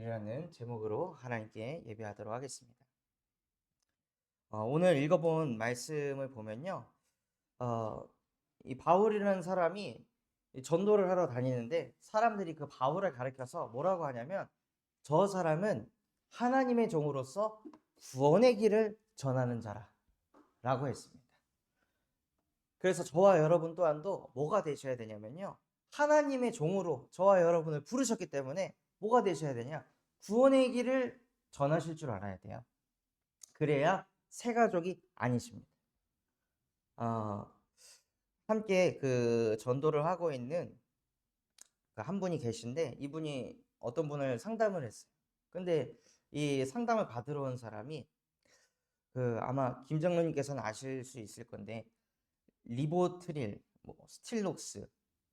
말이라는 제목으로 하나님께 예배하도록 하겠습니다. 오늘 읽어본 말씀을 보면요. 어, 이 바울이라는 사람이 이 전도를 하러 다니는데 사람들이 그 바울을 가리켜서 뭐라고 하냐면 저 사람은 하나님의 종으로서 구원의 길을 전하는 자라고 했습니다. 그래서 저와 여러분 또한도 뭐가 되셔야 되냐면요. 하나님의 종으로 저와 여러분을 부르셨기 때문에 뭐가 되셔야 되냐? 구원의 길을 전하실 줄 알아야 돼요. 그래야 새 가족이 아니십니다. 어, 함께 그 전도를 하고 있는 한 분이 계신데 이분이 어떤 분을 상담을 했어요. 근데 이 상담을 받으러 온 사람이 그 아마 김정로님께서는 아실 수 있을 건데 리보트릴, 뭐 스틸록스,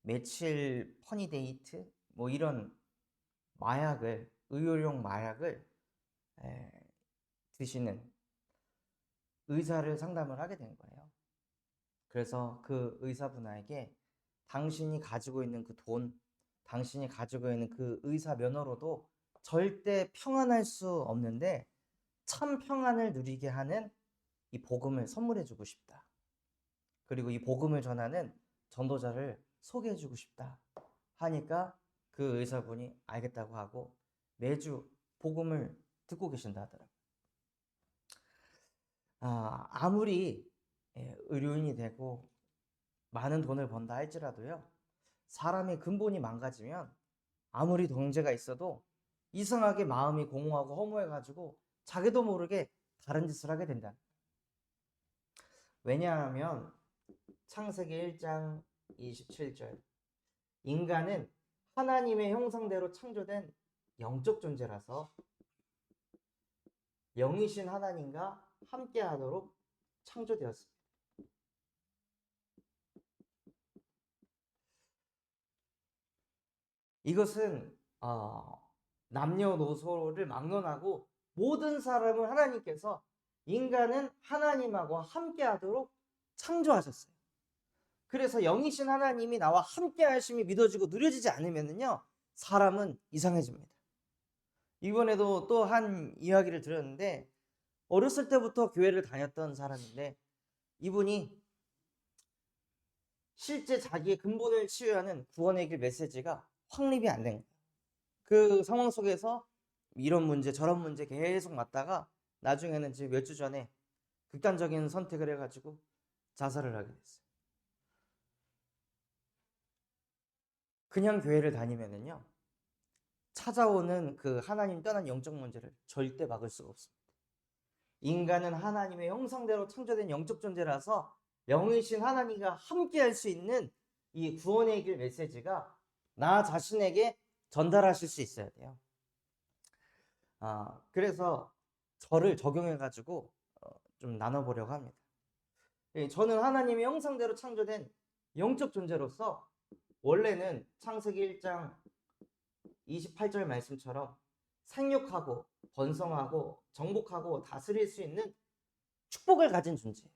메칠 퍼니데이트 뭐 이런 마약을 의료용 마약을 에, 드시는 의사를 상담을 하게 된 거예요. 그래서 그 의사분에게 당신이 가지고 있는 그 돈, 당신이 가지고 있는 그 의사 면허로도 절대 평안할 수 없는데 참 평안을 누리게 하는 이 복음을 선물해 주고 싶다. 그리고 이 복음을 전하는 전도자를 소개해 주고 싶다. 하니까 그 의사분이 알겠다고 하고 매주 복음을 듣고 계신다 하더라고요. 아무리 의료인이 되고 많은 돈을 번다 할지라도요. 사람의 근본이 망가지면 아무리 경제가 있어도 이상하게 마음이 공허하고 허무해가지고 자기도 모르게 다른 짓을 하게 된다. 왜냐하면 창세기 1장 27절 인간은 하나님의 형상대로 창조된 영적 존재라서 영이신 하나님과 함께하도록 창조되었습니다. 이것은 남녀노소를 막론하고 모든 사람을 하나님께서 인간은 하나님하고 함께하도록 창조하셨어요. 그래서 영이신 하나님이 나와 함께하심이 믿어지고 누려지지 않으면요 사람은 이상해집니다. 이번에도 또 한 이야기를 들었는데 어렸을 때부터 교회를 다녔던 사람인데 이분이 실제 자기의 근본을 치유하는 구원의 길 메시지가 확립이 안 된 거예요. 그 상황 속에서 이런 문제 저런 문제 계속 맞다가 나중에는 지금 몇 주 전에 극단적인 선택을 해가지고 자살을 하게 됐어요. 그냥 교회를 다니면은요 찾아오는 그 하나님 떠난 영적 문제를 절대 막을 수가 없습니다. 인간은 하나님의 형상대로 창조된 영적 존재라서 영이신 하나님과 함께 할 수 있는 이 구원의 길 메시지가 나 자신에게 전달하실 수 있어야 돼요. 그래서 저를 적용해가지고 좀 나눠보려고 합니다. 저는 하나님의 형상대로 창조된 영적 존재로서 원래는 창세기 1장 28절 말씀처럼 생육하고 번성하고 정복하고 다스릴 수 있는 축복을 가진 존재예요.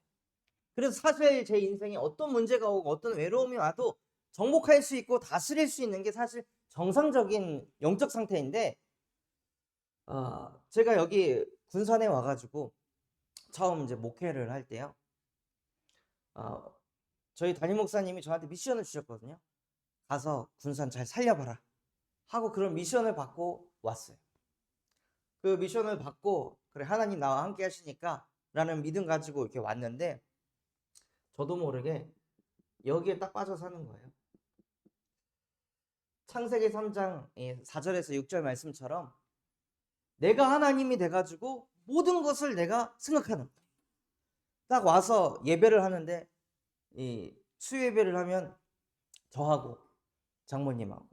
그래서 사실 제 인생에 어떤 문제가 오고 어떤 외로움이 와도 정복할 수 있고 다스릴 수 있는 게 사실 정상적인 영적 상태인데 제가 여기 군산에 와가지고 처음 이제 목회를 할 때요. 저희 담임 목사님이 저한테 미션을 주셨거든요. 가서 군산 잘 살려봐라 하고 그런 미션을 받고 왔어요. 그 미션을 받고 그래 하나님 나와 함께 하시니까 라는 믿음 가지고 이렇게 왔는데 저도 모르게 여기에 딱 빠져 사는 거예요. 창세기 3장 4절에서 6절 말씀처럼 내가 하나님이 돼가지고 모든 것을 내가 생각하는 거예요. 딱 와서 예배를 하는데 이 수예배를 하면 저하고 장모님하고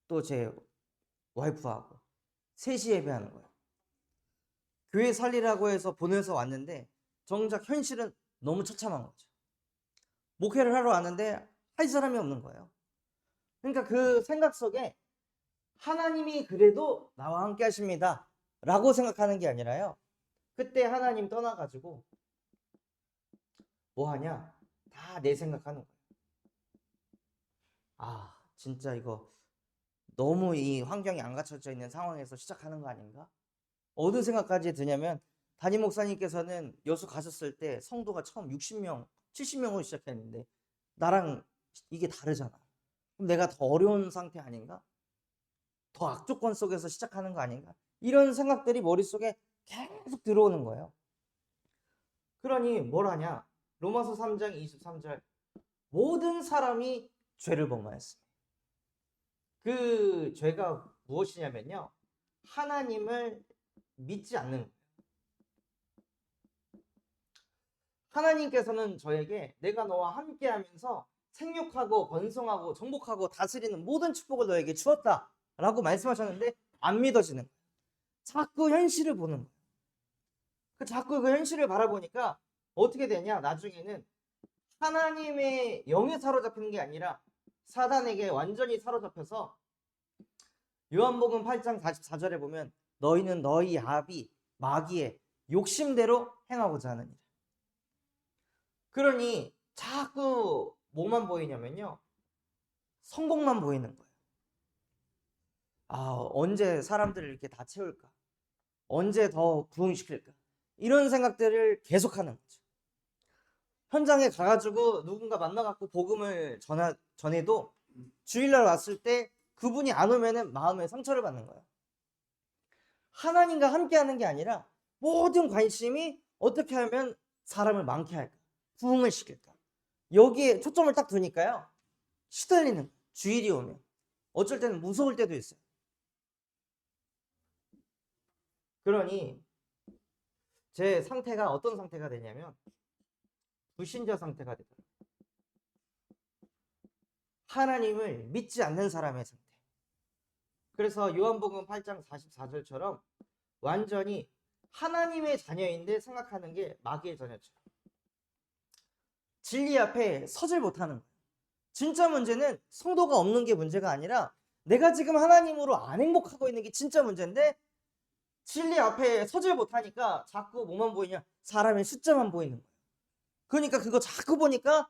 또 제 와이프하고 셋이 예배하는 거예요. 교회 살리라고 해서 보내서 왔는데 정작 현실은 너무 처참한 거죠. 목회를 하러 왔는데 할 사람이 없는 거예요. 그러니까 그 생각 속에 하나님이 그래도 나와 함께 하십니다 라고 생각하는 게 아니라요. 그때 하나님 떠나가지고 뭐 하냐? 다 내 생각하는 거예요. 진짜 이거 너무 이 환경이 안 갖춰져 있는 상황에서 시작하는 거 아닌가? 어떤 생각까지 드냐면 담임 목사님께서는 여수 가셨을 때 성도가 처음 60명, 70명으로 시작했는데 나랑 이게 다르잖아. 그럼 내가 더 어려운 상태 아닌가? 더 악조건 속에서 시작하는 거 아닌가? 이런 생각들이 머릿속에 계속 들어오는 거예요. 그러니 뭘 하냐? 로마서 3장 23절 모든 사람이 죄를 범하였습니다. 그 죄가 무엇이냐면요. 하나님을 믿지 않는 거예요. 하나님께서는 저에게 내가 너와 함께하면서 생육하고 번성하고 정복하고 다스리는 모든 축복을 너에게 주었다 라고 말씀하셨는데 안 믿어지는 거예요. 자꾸 현실을 보는 거예요. 자꾸 그 현실을 바라보니까 어떻게 되냐? 나중에는 하나님의 영에 사로잡히는 게 아니라 사단에게 완전히 사로잡혀서 요한복음 8장 44절에 보면 너희는 너희 아비 마귀의 욕심대로 행하고자 하느니라. 그러니 자꾸 뭐만 보이냐면요. 성공만 보이는 거예요. 언제 사람들을 이렇게 다 채울까? 언제 더 부흥시킬까? 이런 생각들을 계속하는 거죠. 현장에 가가지고 누군가 만나갖고 복음을 전해도 주일날 왔을 때 그분이 안 오면은 마음에 상처를 받는 거예요. 하나님과 함께 하는 게 아니라 모든 관심이 어떻게 하면 사람을 많게 할까? 부흥을 시킬까? 여기에 초점을 딱 두니까요. 시달리는 거예요. 주일이 오면. 어쩔 때는 무서울 때도 있어요. 그러니 제 상태가 어떤 상태가 되냐면 불신자 상태가 되더라고요. 하나님을 믿지 않는 사람의 상태. 그래서 요한복음 8장 44절처럼 완전히 하나님의 자녀인데 생각하는 게 마귀의 자녀처럼 진리 앞에 서질 못하는 거예요. 진짜 문제는 성도가 없는 게 문제가 아니라 내가 지금 하나님으로 안 행복하고 있는 게 진짜 문제인데 진리 앞에 서질 못하니까 자꾸 뭐만 보이냐? 사람의 숫자만 보이는 거예요. 그러니까 그거 자꾸 보니까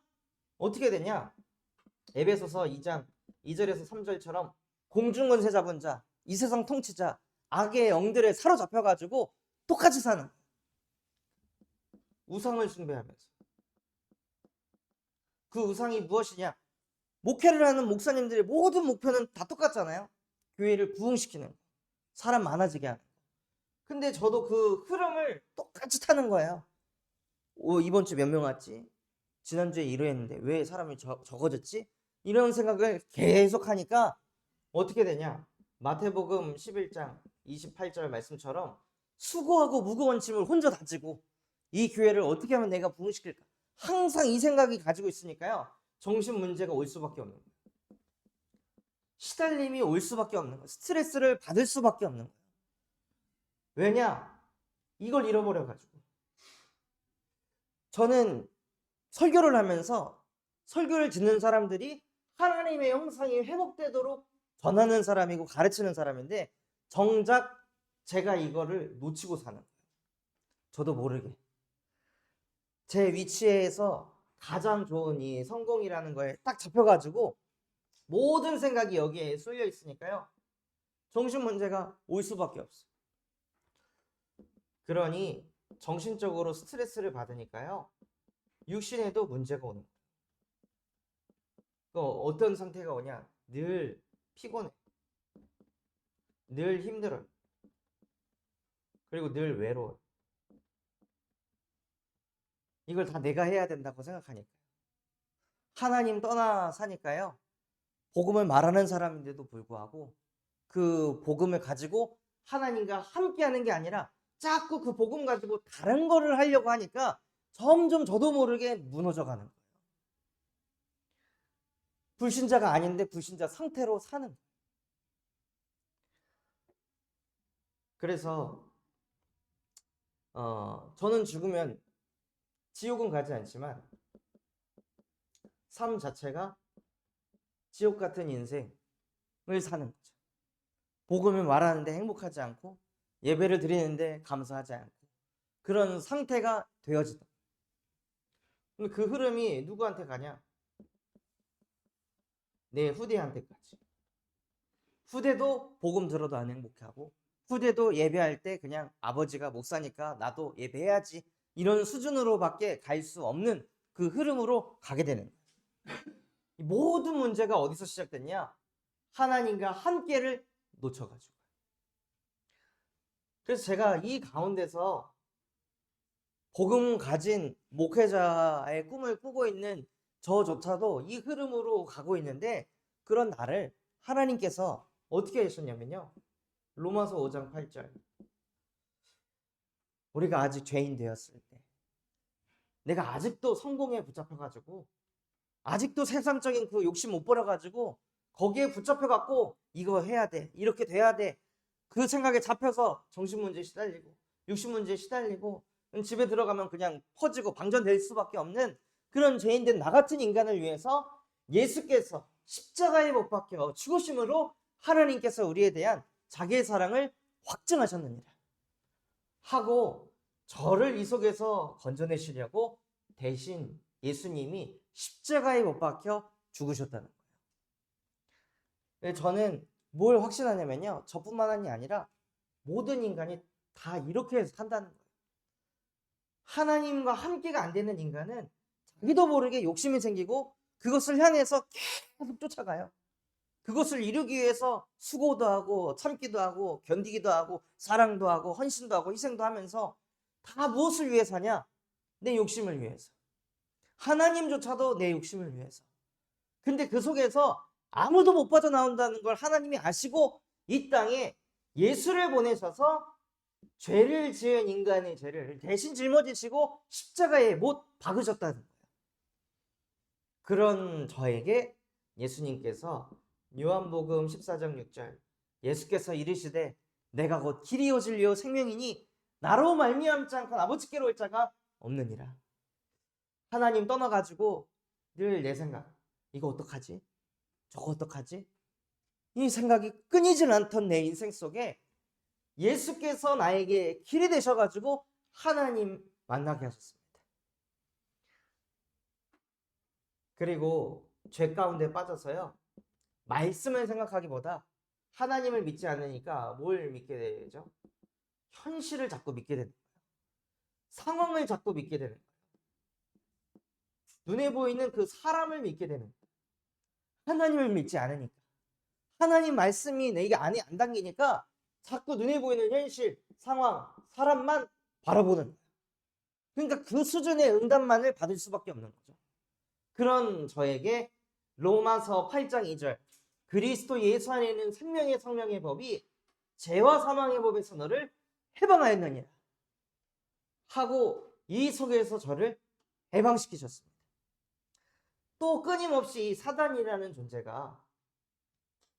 어떻게 되냐? 에베소서 2장 2절에서 3절처럼 공중권세 잡은 자, 이 세상 통치자, 악의 영들에 사로잡혀가지고 똑같이 사는 거예요. 우상을 숭배하면서. 그 우상이 무엇이냐? 목회를 하는 목사님들의 모든 목표는 다 똑같잖아요. 교회를 부흥시키는 거. 사람 많아지게 하는 거. 근데 저도 그 흐름을 똑같이 타는 거예요. 이번 주 몇 명 왔지? 지난주에 이러했는데 왜 사람이 적어졌지? 이런 생각을 계속 하니까 어떻게 되냐? 마태복음 11장 28절 말씀처럼 수고하고 무거운 짐을 혼자 다 지고 이 교회를 어떻게 하면 내가 부흥시킬까? 항상 이 생각이 가지고 있으니까요. 정신 문제가 올 수밖에 없는 거예요. 시달림이 올 수밖에 없는 거예요. 스트레스를 받을 수밖에 없는 거예요. 왜냐? 이걸 잃어버려가지고. 저는 설교를 하면서 설교를 듣는 사람들이 하나님의 형상이 회복되도록 전하는 사람이고 가르치는 사람인데 정작 제가 이거를 놓치고 사는 거예요. 저도 모르게. 제 위치에서 가장 좋은 이 성공이라는 거에 딱 잡혀가지고 모든 생각이 여기에 쏠려 있으니까요. 정신 문제가 올 수밖에 없어요. 그러니 정신적으로 스트레스를 받으니까요. 육신에도 문제가 오는 거예요. 어떤 상태가 오냐? 늘 피곤해. 늘 힘들어요. 그리고 늘 외로워요. 이걸 다 내가 해야 된다고 생각하니까. 하나님 떠나 사니까요. 복음을 말하는 사람인데도 불구하고 그 복음을 가지고 하나님과 함께하는 게 아니라 자꾸 그 복음 가지고 다른 거를 하려고 하니까 점점 저도 모르게 무너져가는 거예요. 불신자가 아닌데 불신자 상태로 사는 거예요. 그래서 저는 죽으면 지옥은 가지 않지만 삶 자체가 지옥 같은 인생을 사는 거죠. 복음을 말하는데 행복하지 않고 예배를 드리는데 감사하지 않고 그런 상태가 되어지다. 근데 그 흐름이 누구한테 가냐? 내 후대한테까지. 후대도 복음 들어도 안 행복해하고, 후대도 예배할 때 그냥 아버지가 목사니까 나도 예배해야지, 이런 수준으로밖에 갈 수 없는 그 흐름으로 가게 되는 거예요. 이 모든 문제가 어디서 시작됐냐? 하나님과 함께를 놓쳐가지고. 그래서 제가 이 가운데서 복음 가진 목회자의 꿈을 꾸고 있는 저조차도 이 흐름으로 가고 있는데, 그런 나를 하나님께서 어떻게 하셨냐면요, 로마서 5장 8절, 우리가 아직 죄인 되었을 때, 내가 아직도 성공에 붙잡혀가지고, 아직도 세상적인 그 욕심 못 버려가지고 거기에 붙잡혀갖고 이거 해야 돼, 이렇게 돼야 돼, 그 생각에 잡혀서 정신문제에 시달리고 육신문제에 시달리고 집에 들어가면 그냥 퍼지고 방전될 수밖에 없는 그런 죄인된 나 같은 인간을 위해서 예수께서 십자가에 못 박혀 죽으심으로 하나님께서 우리에 대한 자기의 사랑을 확증하셨느니라 하고, 저를 이 속에서 건져내시려고 대신 예수님이 십자가에 못 박혀 죽으셨다는 거예요. 저는 뭘 확신하냐면요, 저뿐만이 아니라 모든 인간이 다 이렇게 산다는 거예요. 하나님과 함께가 안 되는 인간은 자기도 모르게 욕심이 생기고 그것을 향해서 계속 쫓아가요. 그것을 이루기 위해서 수고도 하고 참기도 하고 견디기도 하고 사랑도 하고 헌신도 하고 희생도 하면서, 다 무엇을 위해서 하냐? 내 욕심을 위해서. 하나님조차도 내 욕심을 위해서. 근데 그 속에서 아무도 못 빠져나온다는 걸 하나님이 아시고 이 땅에 예수를 보내셔서 죄를 지은 인간의 죄를 대신 짊어지시고 십자가에 못 박으셨다는 거예요. 그런 저에게 예수님께서 요한복음 14장 6절, 예수께서 이르시되 내가 곧 길이요 진리요 생명이니 나로 말미암지 않고 아버지께로 올 자가 없느니라. 하나님 떠나가지고 늘 내 생각, 이거 어떡하지? 저거 어떡하지? 이 생각이 끊이질 않던 내 인생 속에 예수께서 나에게 길이 되셔가지고 하나님 만나게 하셨습니다. 그리고 죄 가운데 빠져서요, 말씀을 생각하기보다 하나님을 믿지 않으니까 뭘 믿게 되죠? 현실을 자꾸 믿게 되는 거예요. 상황을 자꾸 믿게 되는 거예요. 눈에 보이는 그 사람을 믿게 되는 거예요. 하나님을 믿지 않으니까. 하나님 말씀이 내게 안에 안 담기니까 자꾸 눈에 보이는 현실, 상황, 사람만 바라보는 거예요. 그러니까 그 수준의 응답만을 받을 수밖에 없는 거죠. 그런 저에게 로마서 8장 2절, 그리스도 예수 안에 있는 생명의 성령의 법이 죄와 사망의 법에서 너를 해방하였느니라 하고 이 속에서 저를 해방시키셨습니다. 또 끊임없이 사단이라는 존재가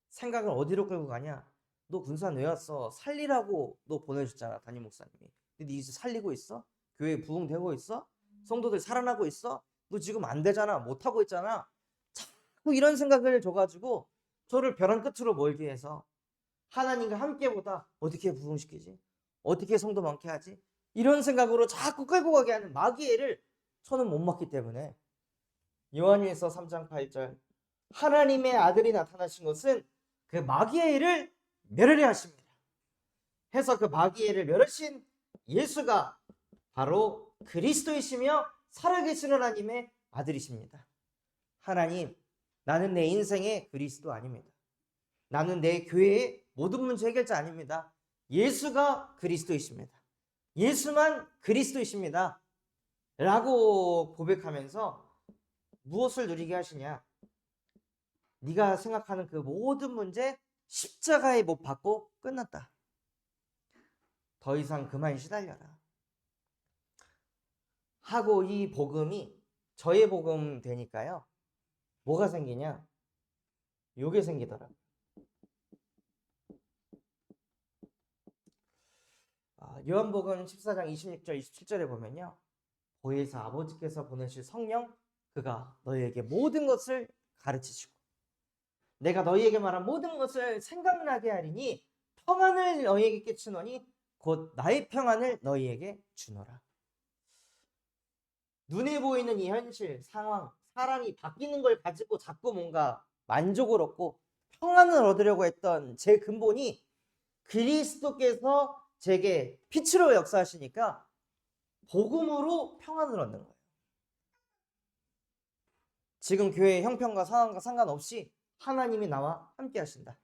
생각을 어디로 끌고 가냐? 너 군산 왜 왔어? 살리라고 너 보내줬잖아, 담임 목사님이. 근데 이제 살리고 있어? 교회 부흥되고 있어? 성도들 살아나고 있어? 너 지금 안 되잖아, 못하고 있잖아. 자꾸 이런 생각을 줘가지고 저를 벼랑 끝으로 몰게 해서 하나님과 함께보다 어떻게 부흥시키지? 어떻게 성도 많게 하지? 이런 생각으로 자꾸 끌고 가게 하는 마귀의 애를 저는 못 막기 때문에, 요한일서 3장 8절, 하나님의 아들이 나타나신 것은 그 마귀의 일을 멸하려 하십니다 해서, 그 마귀의 일을 멸하신 예수가 바로 그리스도이시며 살아계신 하나님의 아들이십니다. 하나님, 나는 내 인생의 그리스도 아닙니다. 나는 내 교회의 모든 문제 해결자 아닙니다. 예수가 그리스도이십니다. 예수만 그리스도이십니다 라고 고백하면서 무엇을 누리게 하시냐? 네가 생각하는 그 모든 문제 십자가에 못 박고 끝났다. 더 이상 그만 시달려라 하고 이 복음이 저의 복음 되니까요, 뭐가 생기냐? 요게 생기더라고요. 요한복음 14장 26절 27절에 보면요, 보혜사 아버지께서 보내실 성령, 그가 너희에게 모든 것을 가르치시고 내가 너희에게 말한 모든 것을 생각나게 하리니 평안을 너희에게 끼치노니 곧 나의 평안을 너희에게 주노라. 눈에 보이는 이 현실, 상황, 사람이 바뀌는 걸 가지고 자꾸 뭔가 만족을 얻고 평안을 얻으려고 했던 제 근본이 그리스도께서 제게 빛으로 역사하시니까 복음으로 평안을 얻는 거예요. 지금 교회의 형편과 상황과 상관없이 하나님이 나와 함께 하신다.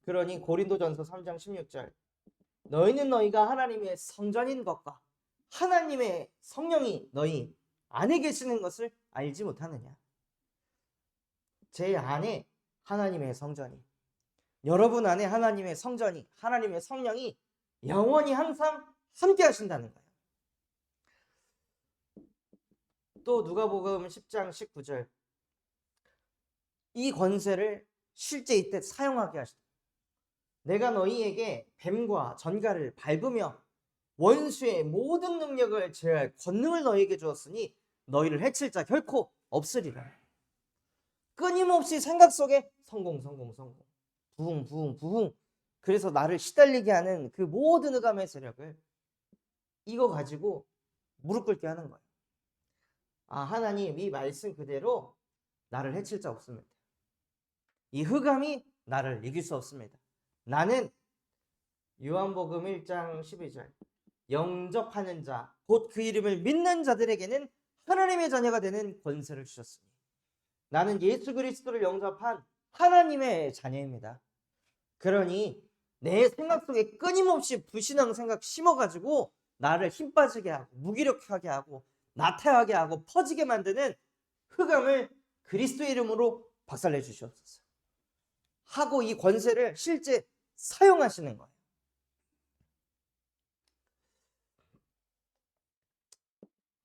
그러니 고린도전서 3장 16절 너희는 너희가 하나님의 성전인 것과 하나님의 성령이 너희 안에 계시는 것을 알지 못하느냐. 제 안에 하나님의 성전이, 여러분 안에 하나님의 성전이, 하나님의 성령이 영원히 항상 함께 하신다는 거예요. 또 누가복음 10장 19절 이 권세를 실제 이때 사용하게 하시다. 내가 너희에게 뱀과 전갈을 밟으며 원수의 모든 능력을 제할 권능을 너희에게 주었으니 너희를 해칠 자 결코 없으리라. 끊임없이 생각 속에 성공 부흥 그래서 나를 시달리게 하는 그 모든 흑암의 세력을 이거 가지고 무릎 꿇게 하는 거예요. 아, 하나님 이 말씀 그대로 나를 해칠 자 없습니다. 이 흑암이 나를 이길 수 없습니다. 나는 요한복음 1장 12절 영접하는 자 곧 그 이름을 믿는 자들에게는 하나님의 자녀가 되는 권세를 주셨으니 나는 예수 그리스도를 영접한 하나님의 자녀입니다. 그러니 내 생각 속에 끊임없이 불신앙 생각 심어가지고 나를 힘 빠지게 하고 무기력하게 하고 나태하게 하고 퍼지게 만드는 흑암을 그리스도의 이름으로 박살내 주시옵소서 하고 이 권세를 실제 사용하시는 거예요.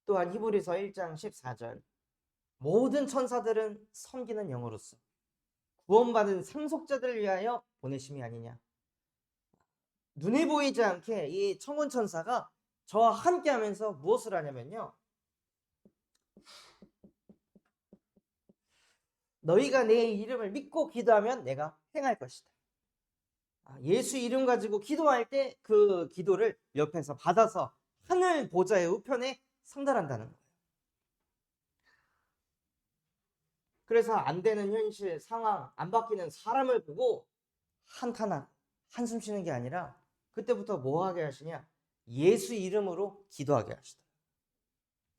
또한 히브리서 1장 14절 모든 천사들은 섬기는 영으로서 구원받은 상속자들을 위하여 보내심이 아니냐. 눈에 보이지 않게 이 천군천사가 저와 함께 하면서 무엇을 하냐면요, 너희가 내 이름을 믿고 기도하면 내가 행할 것이다. 예수 이름 가지고 기도할 때 그 기도를 옆에서 받아서 하늘 보좌의 우편에 상달한다는 거예요. 그래서 안 되는 현실 상황, 안 바뀌는 사람을 보고 한숨 쉬는 게 아니라 그때부터 뭐 하게 하시냐? 예수 이름으로 기도하게 하시다.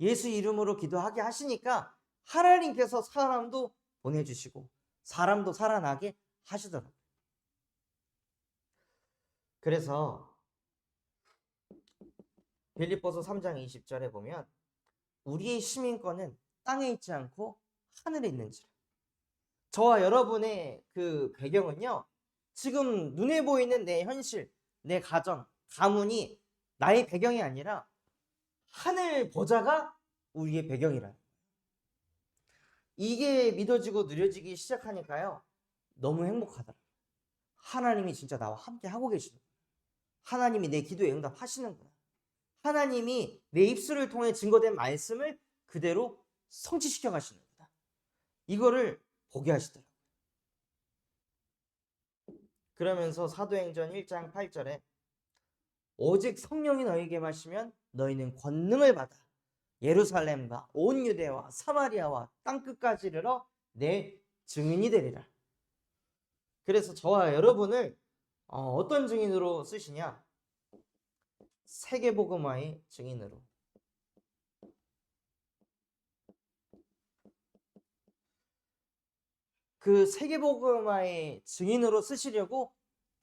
예수 이름으로 기도하게 하시니까 하나님께서 사람도 보내주시고 사람도 살아나게 하시더라고요. 그래서 빌립보서 3장 20절에 보면 우리의 시민권은 땅에 있지 않고 하늘에 있는지라. 저와 여러분의 그 배경은요, 지금 눈에 보이는 내 현실, 내 가정, 가문이 나의 배경이 아니라 하늘 보좌가 우리의 배경이라. 이게 믿어지고 누려지기 시작하니까요, 너무 행복하더라고요. 하나님이 진짜 나와 함께 하고 계시는, 하나님이 내 기도에 응답하시는구나. 하나님이 내 입술을 통해 증거된 말씀을 그대로 성취시켜 가시는구나. 이거를 보게 하시더라고요. 그러면서 사도행전 1장 8절에 오직 성령이 너희에게 마시면 너희는 권능을 받아 예루살렘과 온 유대와 사마리아와 땅끝까지 이르러 내 증인이 되리라. 그래서 저와 여러분을 어떤 증인으로 쓰시냐? 세계복음화의 증인으로. 그 세계복음화의 증인으로 쓰시려고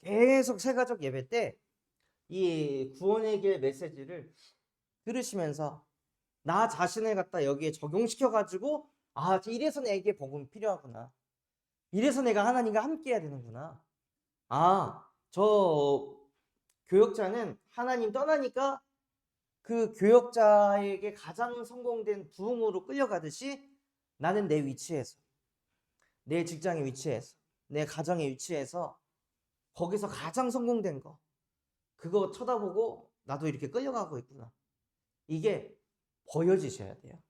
계속 새가족 예배 때 이 구원의 길 메시지를 들으시면서 나 자신을 갖다 여기에 적용시켜 가지고 이래서 내게 복음이 필요하구나. 이래서 내가 하나님과 함께 해야 되는구나. 저 교역자는 하나님 떠나니까 그 교역자에게 가장 성공된 부흥으로 끌려가듯이 나는 내 위치에서, 내 직장의 위치에서, 내 가정의 위치에서 거기서 가장 성공된 거 그거 쳐다보고 나도 이렇게 끌려가고 있구나. 이게 보여지셔야 돼요.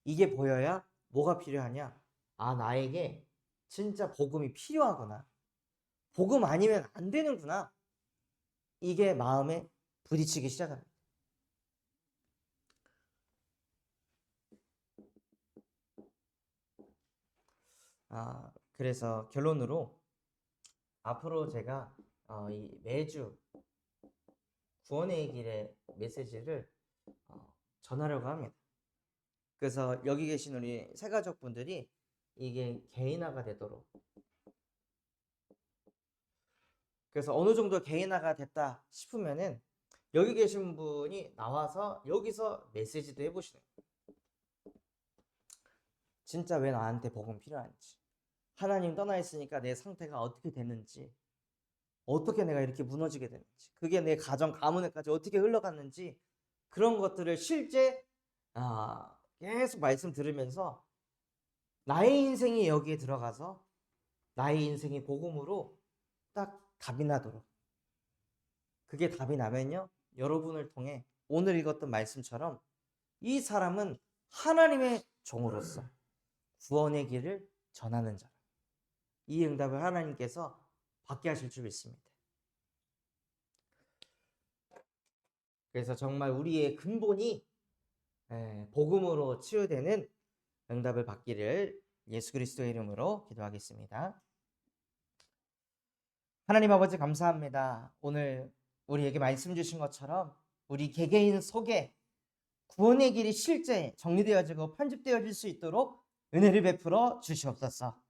이게 보여야 뭐가 필요하냐? 나에게 진짜 복음이 필요하구나. 복음 아니면 안 되는구나. 이게 마음에 부딪히기 시작합니다. 그래서 결론으로 앞으로 제가 이 매주 구원의 길의 메시지를 전하려고 합니다. 그래서 여기 계신 우리 새가족분들이 이게 개인화가 되도록, 그래서 어느 정도 개인화가 됐다 싶으면은 여기 계신 분이 나와서 여기서 메시지도 해보시는 거예요. 진짜 왜 나한테 복음 필요한지, 하나님 떠나 있으니까 내 상태가 어떻게 되는지, 어떻게 내가 이렇게 무너지게 되는지, 그게 내 가정 가문에까지 어떻게 흘러갔는지, 그런 것들을 실제 계속 말씀 들으면서 나의 인생이 여기에 들어가서 나의 인생이 복음으로 딱 답이 나도록, 그게 답이 나면요, 여러분을 통해 오늘 읽었던 말씀처럼 이 사람은 하나님의 종으로서 구원의 길을 전하는 자라, 이 응답을 하나님께서 받게 하실 줄 믿습니다. 그래서 정말 우리의 근본이 복음으로 치유되는 응답을 받기를 예수 그리스도의 이름으로 기도하겠습니다. 하나님 아버지 감사합니다. 오늘 우리에게 말씀 주신 것처럼 우리 개개인 속에 구원의 길이 실제 정리되어지고 편집되어질 수 있도록 은혜를 베풀어 주시옵소서.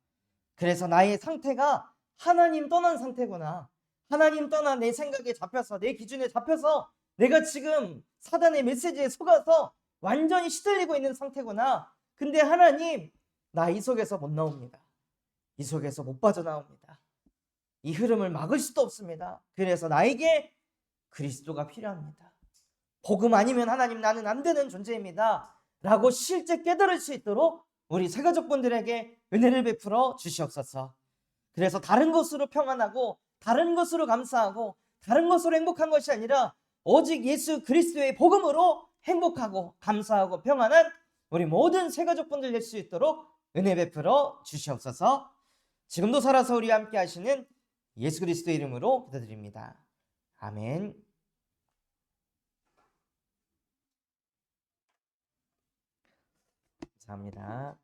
그래서 나의 상태가 하나님 떠난 상태구나, 하나님 떠난 내 생각에 잡혀서, 내 기준에 잡혀서 내가 지금 사단의 메시지에 속아서 완전히 시들리고 있는 상태구나. 근데 하나님, 나 이 속에서 못 나옵니다. 이 속에서 못 빠져나옵니다. 이 흐름을 막을 수도 없습니다. 그래서 나에게 그리스도가 필요합니다. 복음 아니면 하나님 나는 안 되는 존재입니다 라고 실제 깨달을 수 있도록 우리 새가족분들에게 은혜를 베풀어 주시옵소서. 그래서 다른 것으로 평안하고 다른 것으로 감사하고 다른 것으로 행복한 것이 아니라 오직 예수 그리스도의 복음으로 행복하고 감사하고 평안한 우리 모든 새가족분들 될 수 있도록 은혜 베풀어 주시옵소서. 지금도 살아서 우리와 함께 하시는 예수 그리스도의 이름으로 기도드립니다. 아멘. 감사합니다.